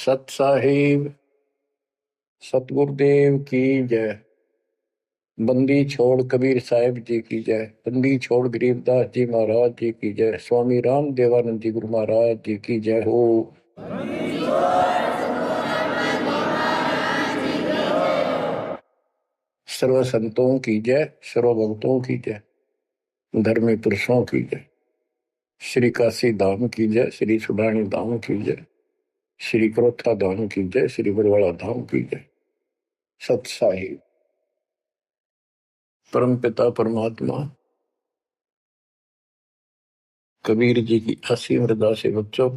सत साहिब सतगुरुदेव की जय। बंदी छोड़ कबीर साहिब जी की जय। बंदी छोड़ गरीबदास जी महाराज जी की जय। स्वामी राम देवानंद जी गुरु महाराज जी की जय हो। सर्व संतों की जय, सर्व भक्तों की जय, धर्मी पुरुषों की जय। श्री काशी धाम की जय, श्री सुडानी धाम की जय, श्री क्रोथा धाम की जय, श्री बरवाड़ा धाम की जय। सत साहिब परम पिता परमात्मा कबीर जी की असीम हृदय से बच्चों,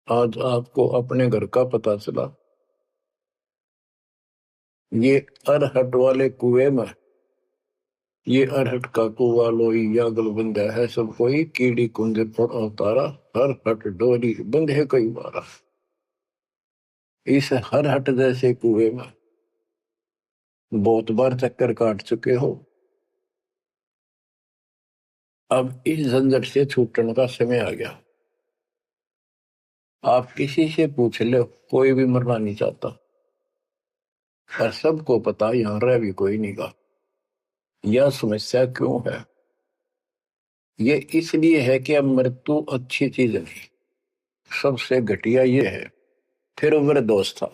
आज आपको अपने घर का पता चला। ये अरहट वाले कुएं में, ये अरहट का कुआ लोई या गलबंद है सब कोई, कीड़ी कुंजे पर अवतारा, हर हट डोरी बंधे कई बारा। इस हर हट जैसे कुएं में बहुत बार चक्कर काट चुके हो। अब इस झंझट से छूटने का समय आ गया। आप किसी से पूछ लो, कोई भी मरना नहीं चाहता, पर सबको पता यहां रह भी कोई नहीं गा। यह समस्या क्यों है? ये इसलिए है कि अब मृत्यु अच्छी चीज नहीं, सबसे घटिया ये है। फिर उम्र दोस्त था,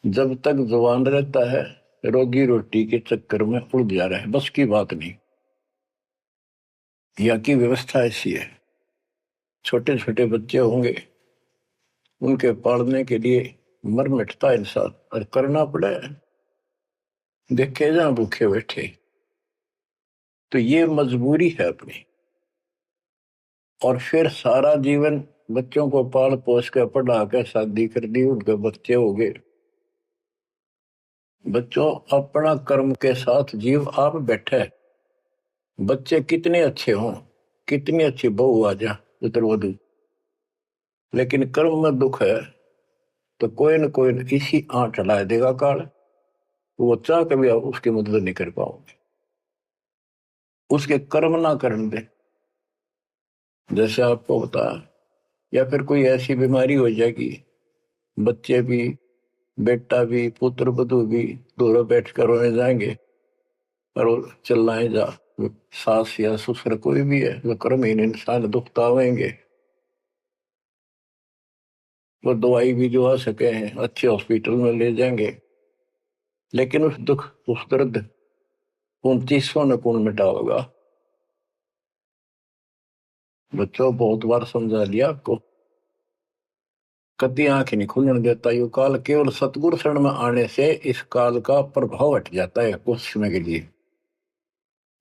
जब तक जवान रहता है रोगी रोटी के चक्कर में उड़ जा रहा है, बस की बात नहीं। यहाँ की व्यवस्था ऐसी है, छोटे छोटे बच्चे होंगे, उनके पालने के लिए मर मिटता इंसान, और करना पड़े, देखे जहां भूखे बैठे। तो ये मजबूरी है अपनी। और फिर सारा जीवन बच्चों को पाल पोस कर पढ़ा कर शादी कर दी, उनके बच्चे हो गए। बच्चों, अपना कर्म के साथ जीव आप बैठे। बच्चे कितने अच्छे हों, कितनी अच्छी बहू आ जा पुत्रवधू, लेकिन कर्म में दुख है तो कोई न कोई इसी आंट चला देगा काल। वो चाह कभी आप उसकी मदद नहीं कर पाओगे, उसके कर्म ना करने दे। जैसे आपको बता, या फिर कोई ऐसी बीमारी हो जाएगी, बच्चे भी, बेटा भी, पुत्र वधू भी दोनों बैठ कर रोने जाएंगे, और वो चिल्लाए जा। सास या ससुर कोई भी है, वो कर्महीन इंसान दुख आवेंगे। वो दवाई भी जो आ सके हैं अच्छे हॉस्पिटल में ले जाएंगे, लेकिन उस दुख उस दर्द 2900 ने कौन मिटा होगा? बच्चों, बहुत बार समझा लिया आपको, कति आंख नहीं खुलने देता। यू काल केवल सतगुरु शरण में आने से इस काल का प्रभाव हट जाता है कुछ समय के लिए,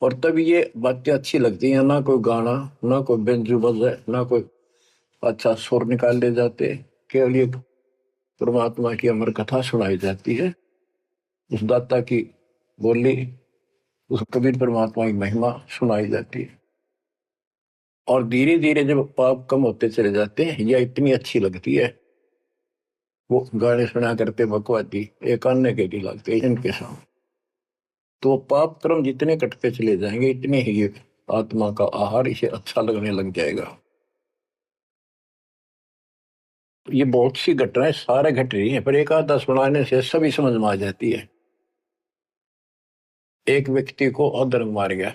और तब ये बातें अच्छी लगती हैं। ना कोई गाना, ना कोई बेंजू बजे, ना कोई अच्छा सुर निकाल ले जाते, केवल ये परमात्मा की अमर कथा सुनाई जाती है, उस दाता की बोली, उस कबीर परमात्मा की महिमा सुनाई जाती है। और धीरे धीरे जब पाप कम होते चले जाते हैं, यह इतनी अच्छी लगती है। वो गाने सुना करते बकवादी, एक अन्य के लिए लगते इनके सामने। तो पाप कर्म जितने कटते चले जाएंगे, इतने ही ये आत्मा का आहार इसे अच्छा लगने लग जाएगा। ये बहुत सी घटनाएं सारे घट रही हैं, पर एक आधा सुनाने से सभी समझ में आ जाती है। एक व्यक्ति को अधर्म मार गया,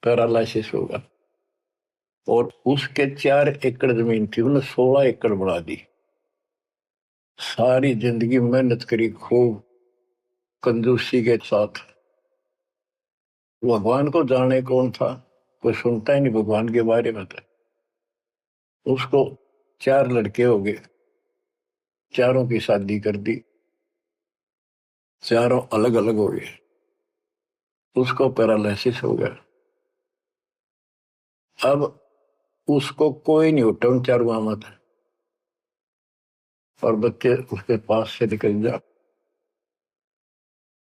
पैरालिसिस होगा, और उसके 4 एकड़ जमीन थी, उन्हें 16 एकड़ बढ़ा दी। सारी जिंदगी मेहनत करी खूब कंजूसी के साथ। भगवान को जाने कौन था, कोई सुनता ही नहीं भगवान के बारे में। था उसको 4 लड़के हो गए, चारों की शादी कर दी, चारों अलग अलग हो गए। उसको पैरालिसिस हो गया। अब उसको कोई नहीं उठा उन चारों में था, और बच्चे उसके पास से निकल जा।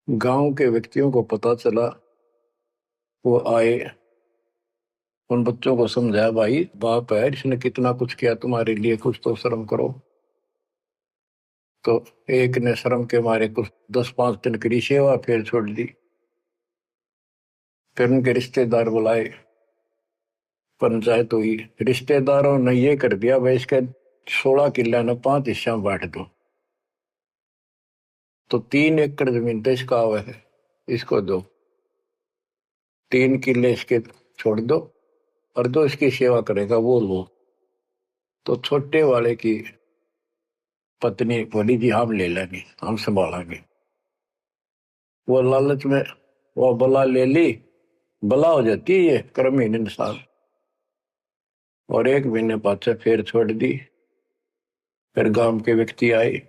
गांव के व्यक्तियों को पता चला, वो आए, उन बच्चों को समझाया, भाई बाप है, इसने कितना कुछ किया तुम्हारे लिए, कुछ तो शर्म करो। तो एक ने शर्म के मारे कुछ 10-5 दिन करी सेवा, फिर छोड़ दी। फिर उनके रिश्तेदार बुलाए, पंचायत हुई, रिश्तेदारों ने ये कर दिया भाई इसके 16 किले ने 5 हिस्सा में बांट दो। तो 3 एकड़ जमीन तो इसका हुआ है, इसको दो, 3 किले इसके छोड़ दो, और जो इसकी सेवा करेगा वो लो। तो छोटे वाले की पत्नी बोली जी हम ले लेंगे, हम संभालेंगे। वो लालच में वो बला ले ली, बला हो जाती है ये क्रमहीन इंसान, और 1 महीने बाद से फिर छोड़ दी। फिर गांव के व्यक्ति आए,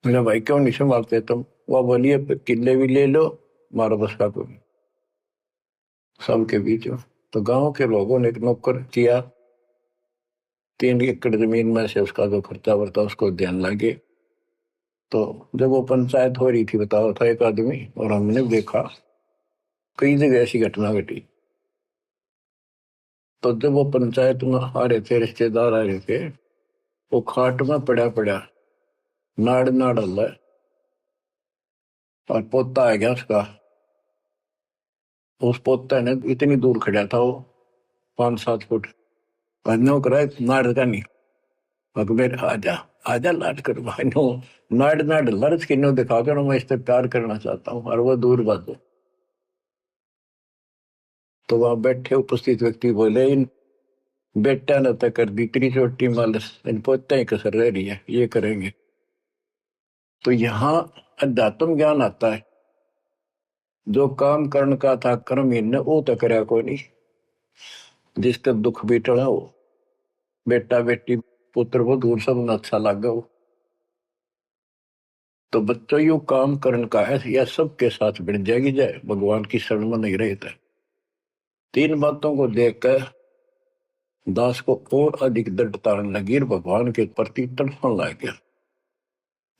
मेरा भाई क्यों नहीं संभालते तुम? वो बोलिए किले भी ले लो, मारो बस का कोई सबके बीच में। तो गांव के लोगों ने एक नौकर किया, 3 एकड़ जमीन में से उसका जो खर्चा वर्ता उसको ध्यान लगे। तो जब वो पंचायत हो रही थी, बताओ था एक आदमी, और हमने देखा कई जगह ऐसी घटना घटी। तो जब वो पंचायत में आ रहे थे, रिश्तेदार आ रहे थे, वो खाट में पड़ा पड़ा नाड़ नाड़ हल्ला है, और पोता आ गया उसका। उस पोता ने इतनी दूर खड़ा था वो, 5-7 फुट, नो करा नाड़ का नहीं, अकबर आजा आजा लाट कर भाई नो, नाड़ नाड़ लर्ज किन्नो दिखा कर मैं इससे प्यार करना चाहता हूँ, और वो दूर बात। तो वहां बैठे उपस्थित व्यक्ति बोले इन बेटा ने तक कर दी इतनी छोटी मालस, इन पोते ही कसर रह रही है, ये करेंगे। तो यहाँ अध्यात्म ज्ञान आता है। जो काम करण का था कर्म इन वो तो करया कोई नहीं, जिसका दुख भी टला हो, बेटा बेटी पुत्र वो दूर सब न अच्छा लगा हो। तो बच्चों यू काम करण का है, यह सबके साथ बढ़ जाएगी जाए, भगवान की शरण में नहीं रहता। 3 बातों को देखकर दास को और अधिक दृढ़ता लगी, भगवान के प्रति तड़पने लग गया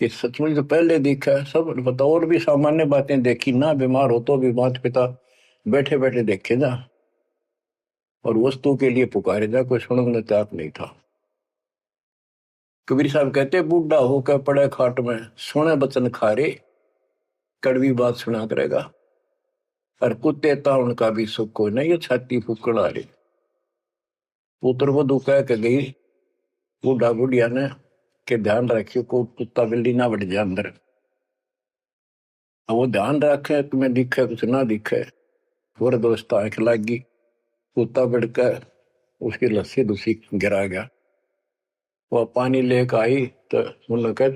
कि सचमुच तो पहले देखा है सब पता, और भी सामान्य बातें देखी ना, बीमार हो तो भी माता पिता बैठे बैठे देखे जा, और वस्तु के लिए पुकारे जा, कोई सुनने तैयार नहीं था। कबीर साहब कहते बूढ़ा होकर पड़े खाट में, सुने बचन खारे, कड़वी बात सुना करेगा, और कुत्ते ताउन का भी सुख को नहीं, ये छाती फूकड़ आ रही। पुत्र वधु कह के गई बूढ़ा बुढ़िया ने के ध्यान रखियो को कुत्ता बिल्ली ना बढ़ जाए अंदर। अब वो ध्यान रखे तुम्हें दिखे कुछ ना दिखे, और दोस्त आंख लागी, कुत्ता बढ़कर उसकी लस्सी दूसरी गिरा गया। वो पानी लेकर आई तो उन्होंने कहा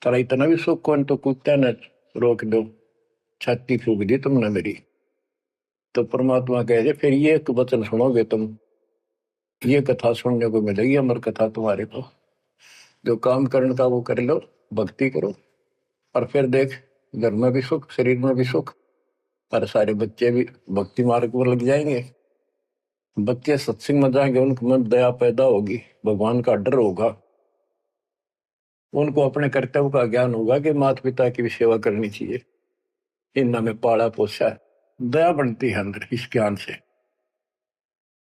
तेरा इतना भी सुख कौन, तो कुत्ते ने रोक दो, छाती फूक दी तुमने मेरी। तो परमात्मा कहे फिर ये एक वचन सुनोगे तुम, ये कथा सुनने को मिलेगी अमर कथा तुम्हारे को। जो काम करने का वो कर लो, भक्ति करो, और फिर देख घर में भी सुख, शरीर में भी सुख, और सारे बच्चे भी भक्ति मार्ग पर लग जाएंगे। बच्चे सत्संग में जाएंगे, उनके मन दया पैदा होगी, भगवान का डर होगा, उनको अपने कर्तव्य का ज्ञान होगा कि माता पिता की भी सेवा करनी चाहिए, इन्ना में पाला पोसा है, दया बनती है अंदर इस ज्ञान से।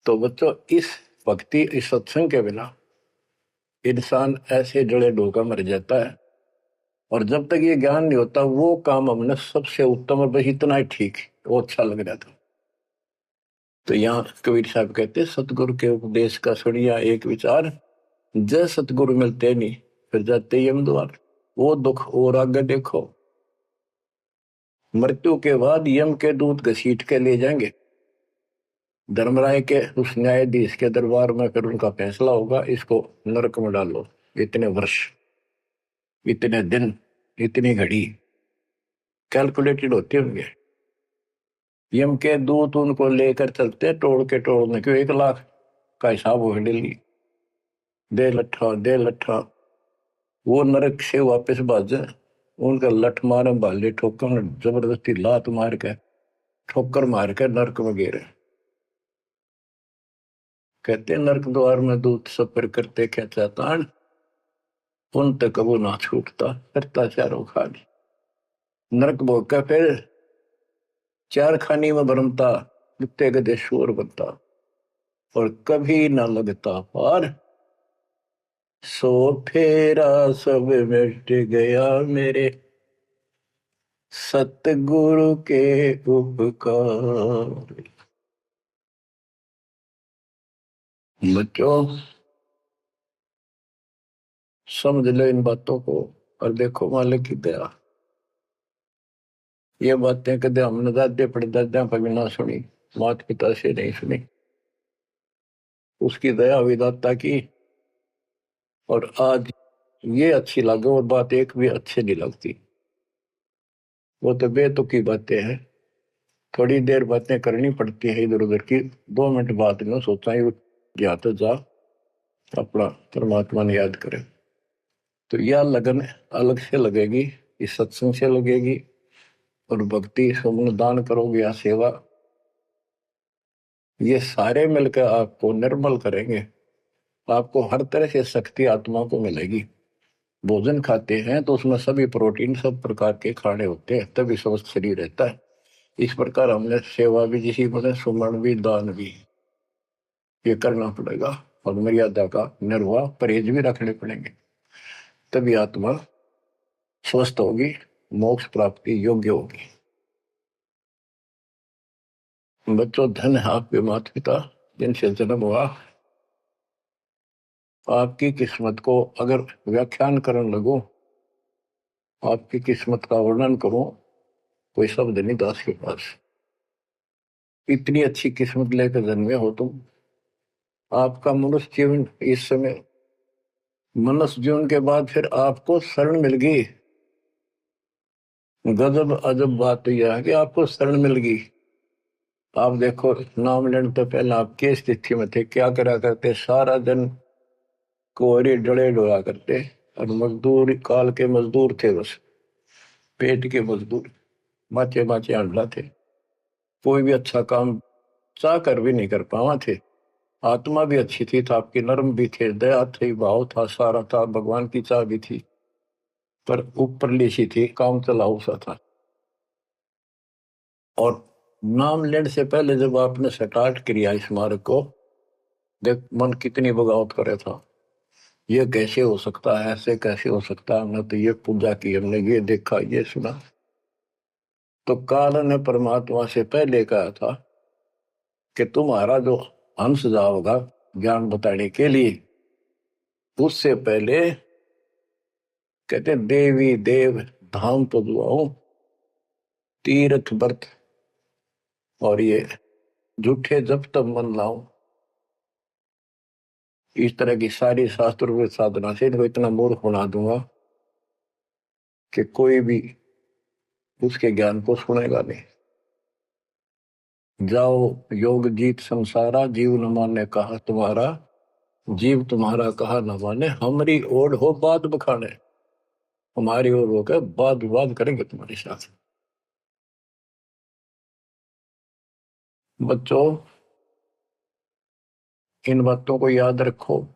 तो बच्चों इस भक्ति इस सत्संग के बिना इंसान ऐसे जड़े ढोकर मर जाता है, और जब तक ये ज्ञान नहीं होता वो काम हमने सबसे उत्तम और बस इतना ही ठीक, वो अच्छा लग रहा था। तो यहाँ कबीर साहब कहते सतगुरु के उपदेश का सुनिया एक विचार, जय सतगुरु मिलते नहीं फिर जाते यम द्वार। वो दुख और आगे देखो, मृत्यु के बाद यम के दूत घसीट के ले जाएंगे धर्मराय के उस न्यायाधीश के दरबार में, फिर उनका फैसला होगा इसको नरक में डालो, इतने वर्ष, इतने दिन, इतनी घड़ी कैलकुलेटेड होते होंगे। यम के दूत उनको लेकर चलते तोड़ के तोड़ने क्यों, 1 लाख का हिसाब हो डेली, दे लट्ठा दे लट्ठा, वो नरक से वापस भाजे, उनका लठ मारे भाले ठोकर जबरदस्ती लात मार के ठोकर मार के नरक में गिरे। कहते नरक द्वार में दूत सफर करते क्या चातान, उन तक वो ना छूटता करता चारों खानी। नरक भोग का फिर 4 खानी में भरमता, कुत्ते गधे शोर बनता, और कभी ना लगता पार, सो फेरा सब मिट गया मेरे सतगुरु के उपकार। बच्चों समझ लो इन बातों को और देखो मालिक की दया। ये बातें कदे हमने दादे परदादा पर भी ना सुनी, माता पिता से नहीं सुनी। उसकी दया विदाता की, और आज ये अच्छी लगे और बात एक भी अच्छी नहीं लगती। वो तो बेतुकी बातें हैं, थोड़ी देर बातें करनी पड़ती है इधर उधर की, 2 मिनट बाद में सोचा ही जा तो जा अपना परमात्मा ने याद करे। तो यह लगन अलग से लगेगी, इस सत्संग से लगेगी, और भक्ति सुमन दान करोगे या सेवा, ये सारे मिलकर आपको निर्मल करेंगे। आपको हर तरह से शक्ति आत्मा को मिलेगी। भोजन खाते हैं तो उसमें सभी प्रोटीन सब प्रकार के खाने होते हैं, तभी स्वस्थ शरीर रहता है। इस प्रकार हमने सेवा भी जिसी बने, सुमन भी, दान भी, ये करना पड़ेगा। और मर्यादा का निर्वाह परहेज भी रखने पड़ेंगे, तभी आत्मा स्वस्थ होगी, मोक्ष प्राप्ति योग्य होगी। बच्चों धन है आपके माता पिता जिनसे जन्म हुआ। आपकी किस्मत को अगर व्याख्यान करने लगो, आपकी किस्मत का वर्णन करूं, कोई शब्द नहीं दास के पास। इतनी अच्छी किस्मत लेकर जन्मे हो तुम। आपका मनुष्य जीवन इस समय, मनुष्य जीवन के बाद फिर आपको शरण मिल गई। गजब अजब बात यह है कि आपको शरण मिल गई। आप देखो नाम लेने तो पहले आप किस स्थिति में थे, क्या करा करते, सारा दिन कोहरे डले डोला करते, और मजदूर काल के मजदूर थे, बस पेट के मजदूर, बाचे बाचे अंडा थे। कोई भी अच्छा काम चाह कर भी नहीं कर पावा थे। आत्मा भी अच्छी थी, था आपकी नर्म भी थे, दया थी, भाव था, सारा था, भगवान की चाह भी थी, पर ऊपर सी थी, काम चलाऊ सा था। और नाम लेने से पहले जब आपने स्टार्ट किया इस मार्ग को, देख मन कितनी बगावत करे था। ये कैसे हो सकता है, ऐसे कैसे हो सकता है, हमने तो ये पूजा की, हमने ये देखा, ये सुना। तो काल ने परमात्मा से पहले कहा था कि तुम्हारा जो हंस जाओगा ज्ञान बताने के लिए, उससे पहले कहते देवी देव धाम पदुआओ, तीर्थ व्रत और ये झूठे जब तब मन लाओ। इस तरह की सारी शास्त्र साधना से इनको इतना मूर्ख बना दूंगा कि कोई भी उसके ज्ञान को सुनेगा नहीं। जाओ योग जीत संसारा, जीव न माने कहा तुम्हारा, जीव तुम्हारा कहा न माने, हमारी ओर हो बात बखाने। हमारी ओर होकर बात विवाद करेंगे तुम्हारे साथ। बच्चों इन बातों को याद रखो।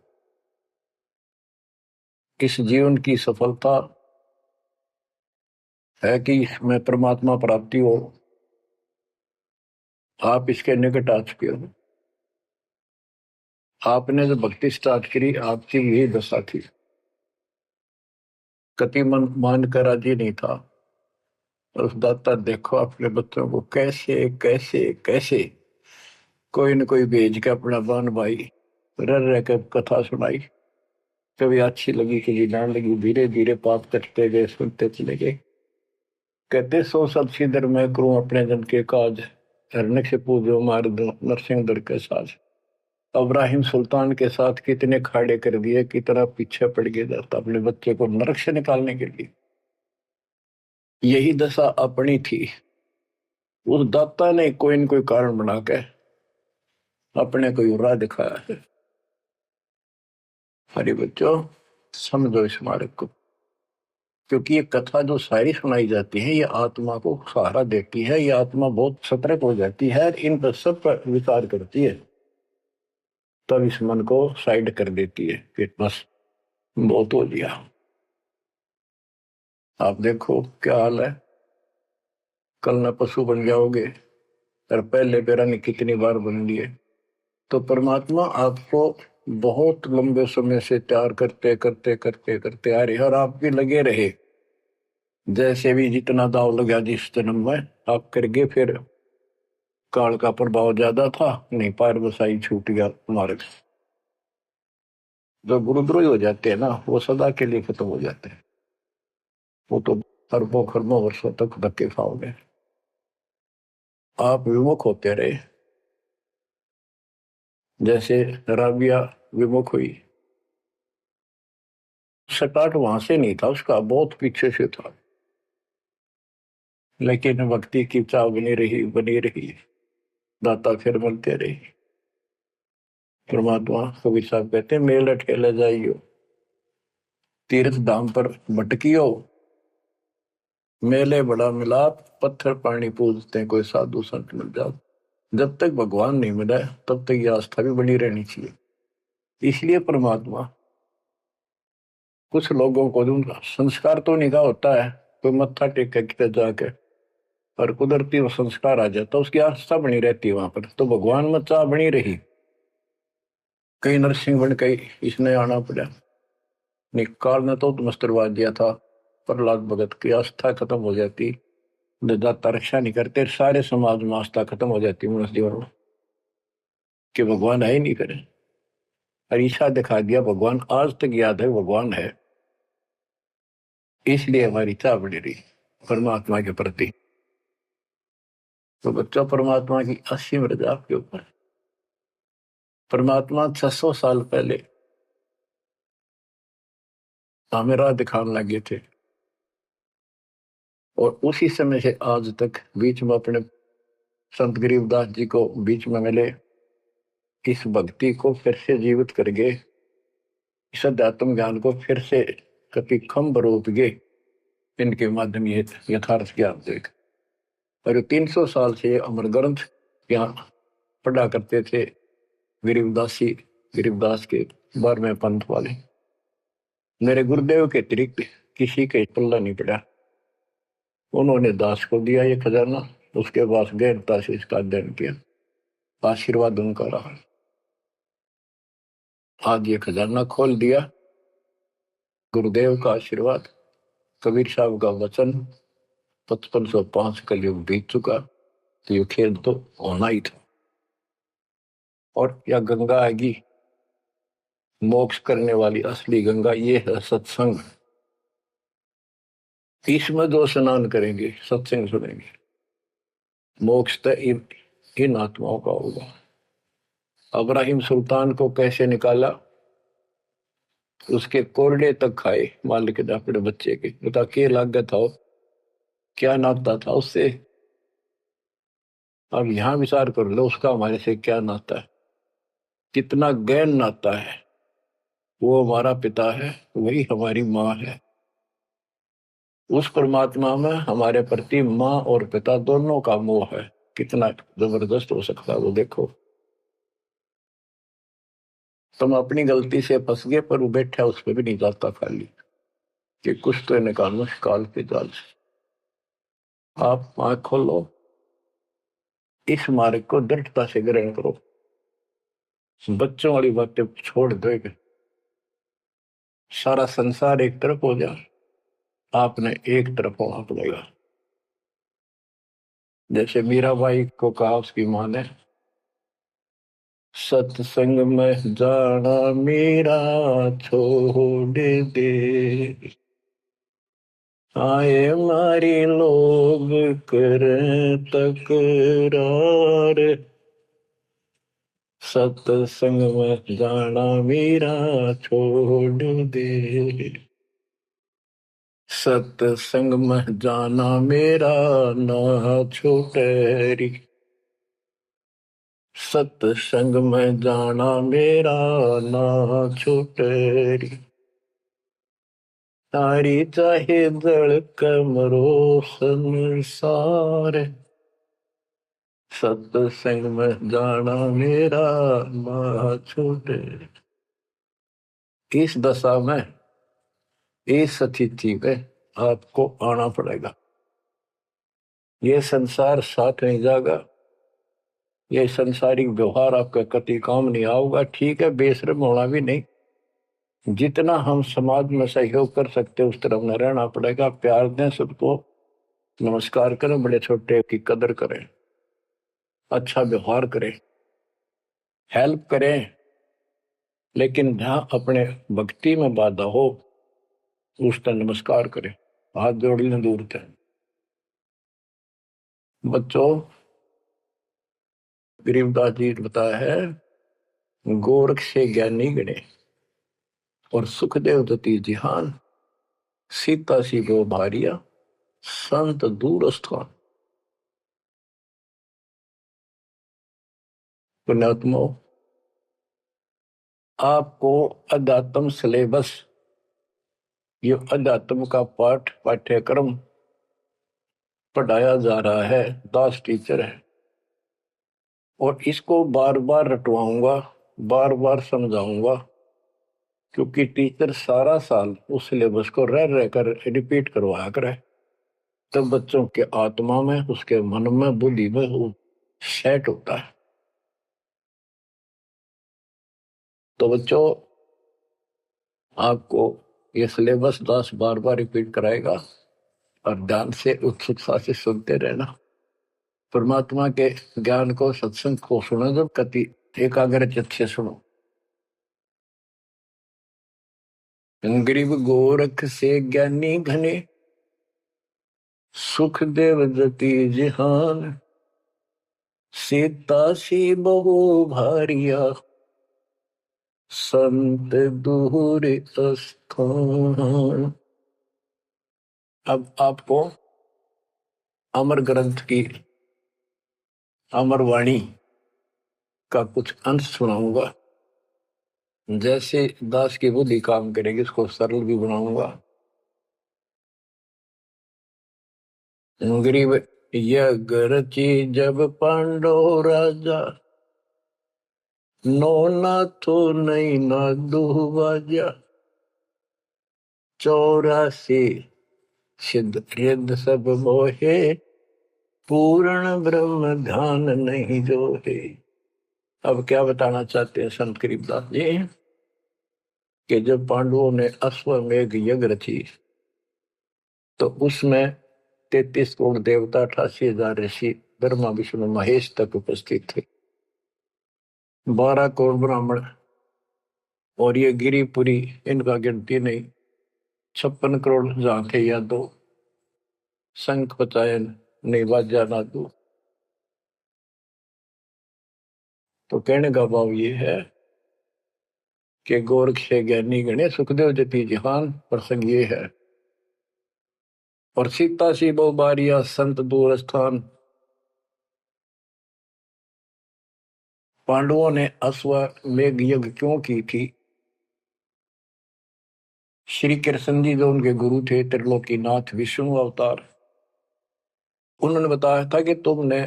इस जीवन की सफलता है कि इसमें परमात्मा प्राप्ति हो। आप इसके निकट आ चुके हो। आपने जो भक्ति स्टार्ट करी, आपकी यही दशा थी। कति मन मान कर राजी नहीं था, और उस दाता देखो अपने बच्चों को कैसे कैसे कैसे कोई न कोई भेज के अपना बहन भाई रह रह कर कथा सुनाई। कभी अच्छी लगी, कभी ना लगी, धीरे धीरे पाप करते गए, सुनते चले गए। कहते सो सब सिदर मैं करूं अपने जन के काज, हरनक से पूजो मार दो नरसिंह दर के साज। इब्राहिम सुल्तान के साथ कितने खाड़े कर दिए, कितना पीछे पड़ गया जाता अपने बच्चे को नरक से निकालने के लिए। यही दशा अपनी थी। उस दाता ने कोई न कोई कारण बना के अपने को राह दिखाया है। हरे बच्चों समझो इस मार्ग को, क्योंकि ये कथा जो सारी सुनाई जाती है, ये आत्मा को सहारा देती है। ये आत्मा बहुत सतर्क हो जाती है, इन पर सब पर विचार करती है, तब इस मन को साइड कर देती है कि बस बहुत हो लिया। आप देखो क्या हाल है, कल न पशु बन जाओगे, और पहले बेरा ने कितनी बार बन लिए। तो परमात्मा आपको बहुत लंबे समय से तैयार करते करते करते करते आ रहे, और आप भी लगे रहे। जैसे भी जितना दाव लगा जिस जन्म में आप कर गए, फिर काल का प्रभाव ज्यादा था, नहीं पार बसाई छूट गया मार्ग। जो गुरुद्रोही हो जाते हैं ना, वो सदा के लिए खत्म हो जाते हैं। वो तो अरबों खरबों वर्षों तक धक्के खाओगे। आप विमुख होते रहे, जैसे राबिया विमुख हुई। स्टार्ट वहां से नहीं था उसका, बहुत पीछे से था, लेकिन भक्ति की चाह बनी रही बनी रही, दाता फिर मिलते रही। परमात्मा कबीर साहब कहते हैं, मेल अठेले जाइयो, तीर्थ धाम पर भटकियो, मेले बड़ा मिलाप, पत्थर पानी पूजते हैं, कोई साधु संत मिल जाओ। जब तक भगवान नहीं मिला तब तक ये आस्था भी बनी रहनी चाहिए। इसलिए परमात्मा कुछ लोगों को दूंगा, संस्कार तो निकाह होता है, कोई मत्था टेक के किते जाके, और कुदरती वो संस्कार आ जाता, उसकी आस्था बनी रहती है वहां पर, तो भगवान में चाह बनी रही। कई नरसिंह बन के इसने आना पड़ा, निकाल ने तो मस्तरवा दिया था, प्रहलाद भगत की आस्था खत्म हो जाती, दाता रक्षा नहीं करते, सारे समाज में आस्था खत्म हो जाती मनुष्य जीवन में, कि भगवान है ही नहीं करे। अरीसा दिखा दिया, भगवान आज तक याद है भगवान है, इसलिए हमारी चाह बनी रही परमात्मा के प्रति। तो बच्चों, परमात्मा की असीम रजा आपके ऊपर। परमात्मा 600 साल पहले हमें राह दिखाने लगे थे, और उसी समय से आज तक बीच में अपने संत गरीबदास जी को बीच में मिले, इस भक्ति को फिर से जीवित करके, इस अध्यात्म ज्ञान को फिर से कभी खम्भ रूप गे, इनके माध्यम ये यथार्थ ज्ञान देख। और 300 साल से अमर ग्रंथ यहाँ पढ़ा करते थे गरीबदासी, गरीबदास के 12वें पंथ वाले। मेरे गुरुदेव के अतिरिक्त किसी के पल्ला नहीं पड़ा, उन्होंने दास को दिया ये खजाना, उसके बाद गहनता से इसका अध्ययन किया, आशीर्वाद उनका रहा। आज ये खजाना खोल दिया, गुरुदेव का आशीर्वाद, कबीर साहब का वचन, 5505 कलयुग बीत चुका, तो ये खेल तो होना ही था। और या गंगा आएगी, मोक्ष करने वाली असली गंगा ये है सत्संग। इसमें जो स्नान करेंगे, सत्संग सुनेंगे, मोक्ष तो इन आत्माओं का होगा। अब्राहिम सुल्तान को कैसे निकाला, उसके कोरडे तक खाए मालिक ने अपने बच्चे के, बता के लागत था, क्या नाता था उससे। अब यहां विचार कर लो, उसका हमारे से क्या नाता है, कितना गहन नाता है। वो हमारा पिता है, वही हमारी माँ है। उस परमात्मा में हमारे प्रति माँ और पिता दोनों का मोह है, कितना जबरदस्त हो सकता है वो देखो। तुम अपनी गलती से फंस गए, पर वो बैठा उस पर भी नहीं जाता खाली, कि कुछ तो निकालो काल के जाल से। आप आंख खोलो, इस मार्ग को दृढ़ता से ग्रहण करो, बच्चों वाली बातें छोड़ दो, सारा संसार एक तरफ हो जाए, आपने एक तरफ होना पड़ेगा। जैसे मीराबाई को कहा उसकी मां ने, सत्संग में जाना मेरा छोड़ दे, आए मारी लोग कर तकरार, सत्संग में जाना मेरा छोड़ दे, सत्संग में जाना मेरा ना छूटे, सत्संग में जाना मेरा ना छूटे, तारी चाहे जल कमरो संसार, सत्संग में जाना मेरा ना छूटे। इस दशा में, इस स्थिति में आपको आना पड़ेगा। ये संसार साथ नहीं जाएगा, ये संसारिक व्यवहार आपका कति काम नहीं आऊगा। ठीक है, बेशर्म होना भी नहीं, जितना हम समाज में सहयोग कर सकते उस तरफ में रहना पड़ेगा। प्यार दें सबको, नमस्कार करें, बड़े छोटे की कदर करें, अच्छा व्यवहार करें, हेल्प करें, लेकिन जहां अपने भक्ति में बाधा हो उसका नमस्कार करे, हाथ जोड़ लें दूर थे। बच्चों, गरीबदास जी ने बताया है, गोरख से ज्ञानी गणे और सुखदेव दती जिहान, सीता सी गो भारिया संत दूर स्थान। पुण्यात्मा, आपको अध्यात्म सिलेबस, ये अध्यात्म का पाठ्यक्रम पढ़ाया जा रहा है, दास टीचर है, और इसको बार बार रटवाऊंगा, बार बार समझाऊंगा, क्योंकि टीचर सारा साल उस सिलेबस को रह रह कर रिपीट करवाया करे, तब बच्चों के आत्मा में, उसके मन में, बुद्धि में वो सेट होता है। तो बच्चों, आपको ये सिलेबस दास बार बार रिपीट कराएगा और ध्यान से उत्सुकता से सुनते रहना। परमात्मा के ज्ञान को, सत्संग को सुनो जब कति एकाग्र चित्त से सुनो। गरीब गोरख से ज्ञानी घने, सुख देव जति जिहान, सीता सी बहु भारिया संत दूर स्थान। अब आपको अमर ग्रंथ की अमर वाणी का कुछ अंश सुनाऊंगा। जैसे दास की बुद्धि काम करेगी, इसको सरल भी बनाऊंगा। गरीब यज्ञ रची जब पांडव राजा, नो नाथो नहीं ना दुहबाजा, 84 सिद्ध रिद्ध सब मोहे, पूर्ण ब्रह्म ध्यान नहीं जोहे। अब क्या बताना चाहते हैं संत गरीबदास जी, कि जब पांडवों ने अश्वमेघ यज्ञ रची तो उसमें 33 करोड़ देवता, 88,000 ऋषि, ब्रह्मा विष्णु महेश तक उपस्थित थे, 12 करोड़ ब्राह्मण, और ये गिरिपुरी, इनका गिनती नहीं, 56 करोड़ जहां थे या दो, शंख पचायन नहीं बाजा ना दो। तो कहने का भाव ये है कि गोरख से ज्ञानी गणे, सुखदेव जति जिहान, प्रसंग ये है। और सीता सी बहु बारिया संत दूर स्थान। पांडवों ने अश्वमेघ यज्ञ क्यों की थी? श्री कृष्ण जी जो उनके गुरु थे, त्रिलोकीनाथ विष्णु अवतार, उन्होंने बताया था कि तुमने,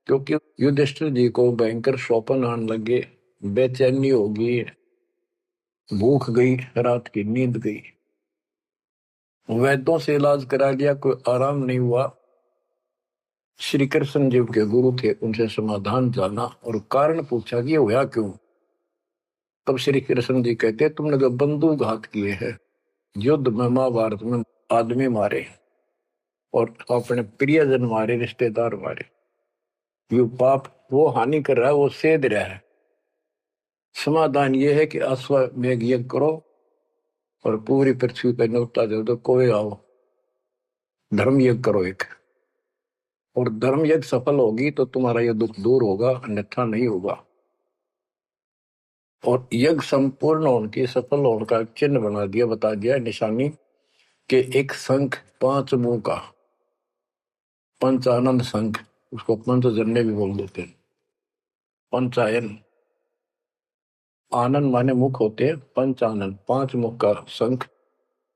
क्योंकि युधिष्ठिर जी को भयंकर स्वप्न आने लगे, बेचैनी होगी, भूख गई, रात की नींद गई, वैद्यों से इलाज करा लिया, कोई आराम नहीं हुआ। श्री कृष्ण जी के गुरु थे, उनसे समाधान जाना और कारण पूछा कि ये हुआ क्यों। तब श्री कृष्ण जी कहते, तुमने जो बंदूकघात किए हैं, युद्ध में, महाभारत में आदमी मारे और अपने प्रियजन मारे, रिश्तेदार मारे, ये पाप वो हानि कर रहा है, वो सेध रहा है। समाधान ये है कि अश्वमेघ यज्ञ करो और पूरी पृथ्वी पर न्योता दे दो, कोई आओ, धर्म यज्ञ करो एक, और धर्म यज्ञ सफल होगी तो तुम्हारा यह दुख दूर होगा, अन्यथा नहीं होगा। और यज्ञ संपूर्ण होने की, सफल होने का चिन्ह बना दिया, बता दिया निशानी, कि एक शंख 5 मुंह का, पंचानन शंख, उसको पंचजन्य भी बोल देते हैं। पंचायन, आनंद माने मुख होते हैं, पंचानन 5 मुख का शंख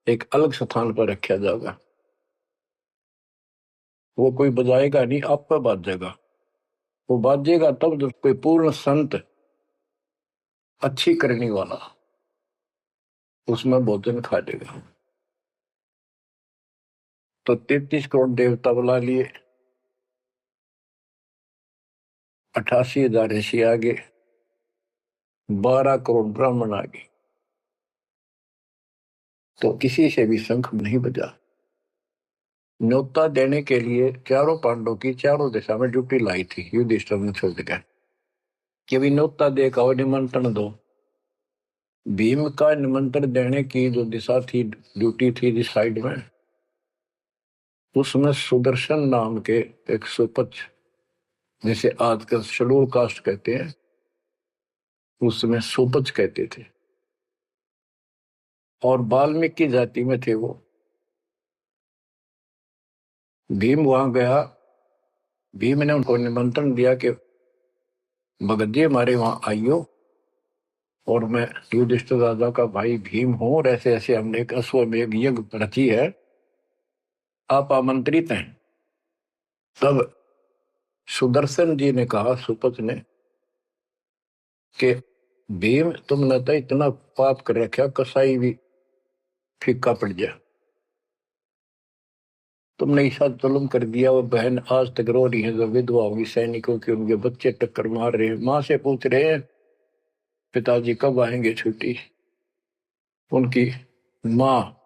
एक अलग स्थान पर रखा जाएगा। वो कोई बजाएगा नहीं, आप पर बाजेगा। वो बाजेगा तब जब कोई पूर्ण संत, अच्छी करने वाला उसमें भोजन खा लेगा। तो 33 करोड़ देवता बुला लिए, 88,000 ऋषि आगे, 12 करोड़ ब्राह्मण आगे, तो किसी से भी शंख नहीं बजा। न्योता देने के लिए चारों पांडवों की चारों दिशा में ड्यूटी लाई थी, युधिष्ठिर ने छोड़ दिया कि भी न्योता देकर निमंत्रण दो। भीम का निमंत्रण देने की जो दिशा थी, ड्यूटी थी जिस साइड में, उसमें सुदर्शन नाम के एक सुपच, जिसे आजकल शेड्यूल कास्ट कहते हैं, उसमें सुपच कहते थे, और वाल्मीकि जाति में थे वो। भीम वहां गया। भीम ने उनको निमंत्रण दिया कि भगत जी हमारे वहां आइयो, और मैं युधिष्ठिर राजा का भाई भीम हूं, और ऐसे ऐसे हमने एक अश्वमेध यज्ञ रची है, आप आमंत्रित हैं। तब सुदर्शन जी ने कहा, सुपच ने, कि भीम तुमने तो इतना पाप कर रखा, कसाई भी फीका पड़ गया, तुमने ऐसा जुल्म कर दिया। वो बहन आज तक रो रही है, जो विधवा होगी सैनिकों की, उनके बच्चे टक्कर मार रहे हैं, माँ से पूछ रहे हैं पिताजी कब आएंगे छुट्टी। उनकी माँ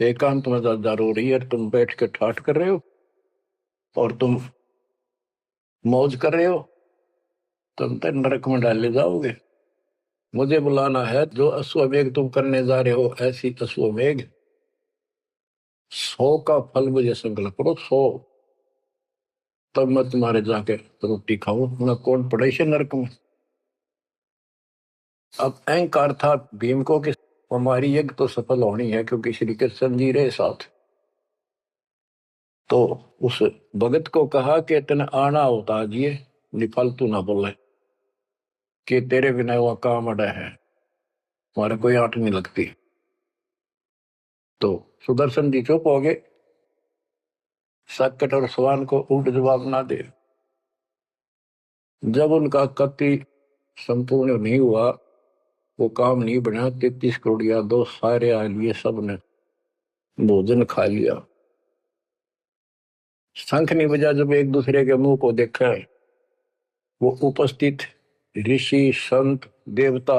एकांत में ज्यादा रो रही है, तुम बैठ के ठाठ कर रहे हो और तुम मौज कर रहे हो, तुम तो नरक में डाले जाओगे। मुझे बुलाना है, जो अश्वमेघ तुम करने जा रहे हो, ऐसी अश्वमेघ 100 का फल मुझे संकल्प करो, 100, तब मैं तुम्हारे जाके रोटी खाऊं, मैं कौन पड़े से नरक में। अब अहंकार था भीम को कि हमारी यज्ञ तो सफल होनी है, क्योंकि श्री कृष्ण जी रहे साथ। तो उस भगत को कहा कि तेने आना होता आज, ये निफालतू ना बोले कि तेरे बिना वह काम अड़ा है, हमारे कोई आंट नहीं लगती। तो सुदर्शन जी चुप हो गए, साकेत और सवान को उल्ट जवाब ना दे। जब उनका कति संपूर्ण नहीं हुआ, वो काम नहीं बना, 33 करोड़ यादव सारे आ लिए, सब ने भोजन खा लिया, शंख नहीं बजा। जब एक दूसरे के मुंह को देखा, वो उपस्थित ऋषि संत देवता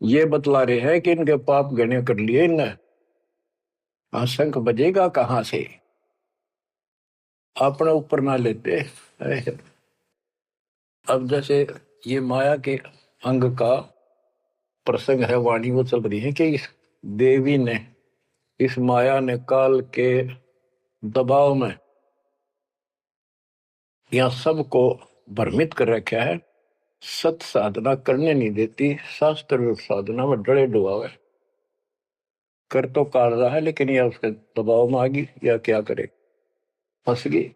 ये बतला रहे हैं कि इनके पाप गणे कर लिए इनने। हाँ, शंख बजेगा कहां से, अपने ऊपर ना लेते। अरे, अब जैसे ये माया के अंग का प्रसंग है, वाणी वो चल रही है कि इस देवी ने, इस माया ने काल के दबाव में यह सबको भ्रमित कर रखा है, सत साधना करने नहीं देती, शास्त्र साधना में डरे डुबावे, कर तो काट रहा है, लेकिन यह उसके दबाव में आ गई, या क्या करे, फंस गई,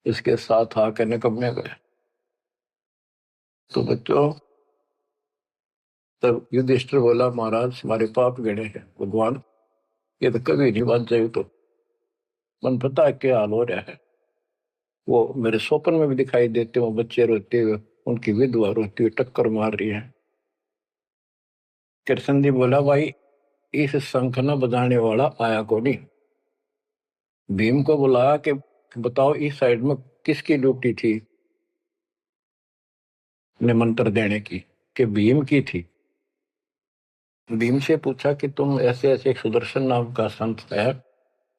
इसके साथ आकर निकम्मे गए। तो बच्चों, तब युधिष्ठिर बोला, महाराज हमारे पाप गणे हैं भगवान, ये तो कभी नहीं बात जाए। तो मन पता है क्या हाल हो रहा है, वो मेरे स्वप्न में भी दिखाई देते हो, बच्चे रोते हुए, उनकी विधवा रोती हुई टक्कर मार रही है। कृष्ण जी बोला, भाई इस शंख न बजाने वाला आया को नहीं। भीम को बुलाया कि बताओ इस साइड में किसकी ड्यूटी थी निमंत्रण देने की, कि भीम की थी। भीम से पूछा कि तुम ऐसे ऐसे एक सुदर्शन नाम का संत है,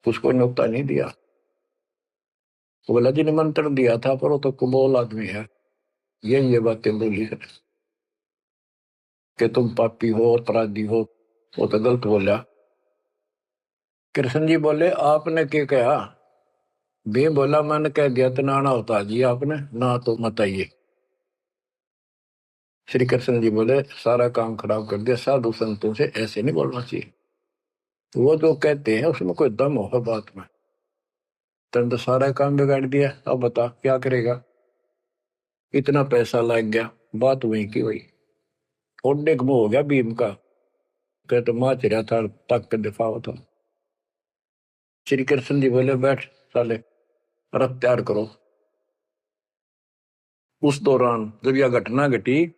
उसको न्योता नहीं दिया। तो बोला, जी निमंत्रण दिया था, पर वो तो कुबोल आदमी है, ये बातें बोली है कि तुम पापी हो, अपराधी हो, वो तो गलत बोला। कृष्ण जी बोले, आपने क्या कहा। भीम बोला, मैंने कह दिया तो नाना होता जी, आपने ना तो मत आइए। श्री कृष्ण जी बोले, सारा काम खराब कर दिया, साधु संतों से ऐसे नहीं बोलना चाहिए, वो जो कहते हैं उसमें कोई दम होगा बात में। तुम तो सारा काम बिगाड़ दिया, अब बता क्या करेगा, इतना पैसा लग गया, बात वही की वही, ओडे मुंह हो गया भीम का, कहते माँ चिरा था, तक के दिफा था। श्री कृष्ण जी बोले, बैठ साले, रथ तैयार करो। उस दौरान जब यह घटना घटी,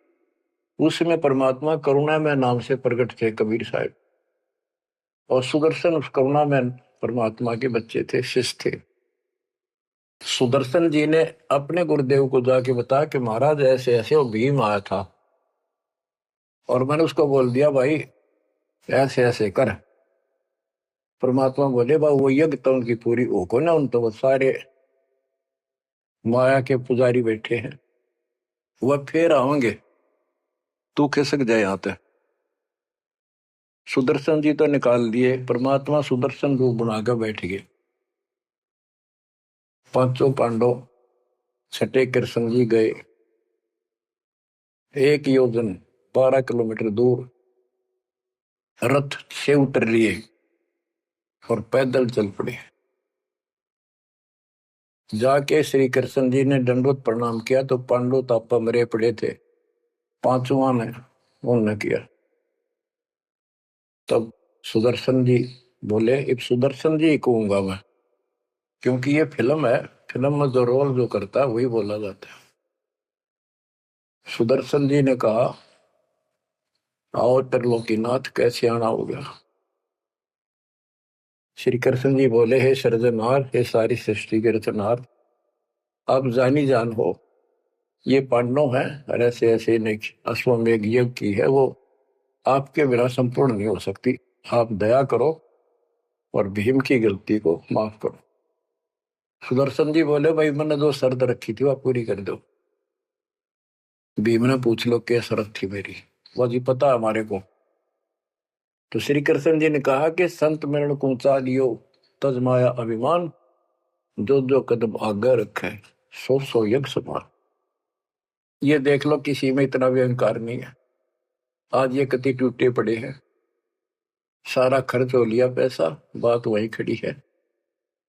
उसमें परमात्मा करुणा में नाम से प्रकट थे कबीर साहब, और सुदर्शन उस करुणा में परमात्मा के बच्चे थे, शिष्य थे। सुदर्शन जी ने अपने गुरुदेव को जाके बताया कि महाराज ऐसे ऐसे वो भीम आया था, और मैंने उसको बोल दिया भाई ऐसे ऐसे कर। परमात्मा बोले, बा वो यज्ञ तो उनकी पूरी हो को ना, उन तो वो सारे माया के पुजारी बैठे हैं, वह फिर आओगे, तू खिसक जाए यहां ते। सुदर्शन जी तो निकाल दिए, परमात्मा सुदर्शन रूप बनाकर बैठ गए। पांचों पांडव छठे कृष्ण जी गए, 1 योजन 12 किलोमीटर दूर रथ से उतर लिए और पैदल चल पड़े। जाके श्री कृष्ण जी ने दंडवत प्रणाम किया तो पांडव तापा मरे पड़े थे, पांचवा ने उन्होंने किया। तब सुदर्शन जी बोले, अब सुदर्शन जी कहूंगा मैं, क्योंकि ये फिल्म है, फिल्म में जो रोल जो करता है वही बोला जाता है। सुदर्शन जी ने कहा, आओ त्रिलोकीनाथ, कैसे आना होगा। श्री कृष्ण जी बोले, हे सृजनहार, हे सारी सृष्टि के रचनहार, आप जानी जान हो, ये पांडव है और ऐसे ऐसे अश्वमेघ यज्ञ की है, वो आपके बिना संपूर्ण नहीं हो सकती। आप दया करो और भीम की गलती को माफ करो। सुदर्शन जी बोले, भाई मैंने जो शर्त रखी थी वह पूरी कर दो। भीम ने पूछ लो क्या शर्त थी मेरी, वो जी पता हमारे को। तो श्री कृष्ण जी ने कहा कि संत मरण को ऊंचा लियो तज माया अभिमान, जो जो कदम आगे रखे सो सो यज्ञ समान। ये देख लो किसी में इतना भी अहंकार नहीं है। आज ये कति टूटे पड़े हैं, सारा खर्च हो लिया पैसा, बात वही खड़ी है।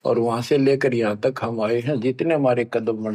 और वहां से लेकर यहाँ तक हम आए हैं, जितने हमारे कदम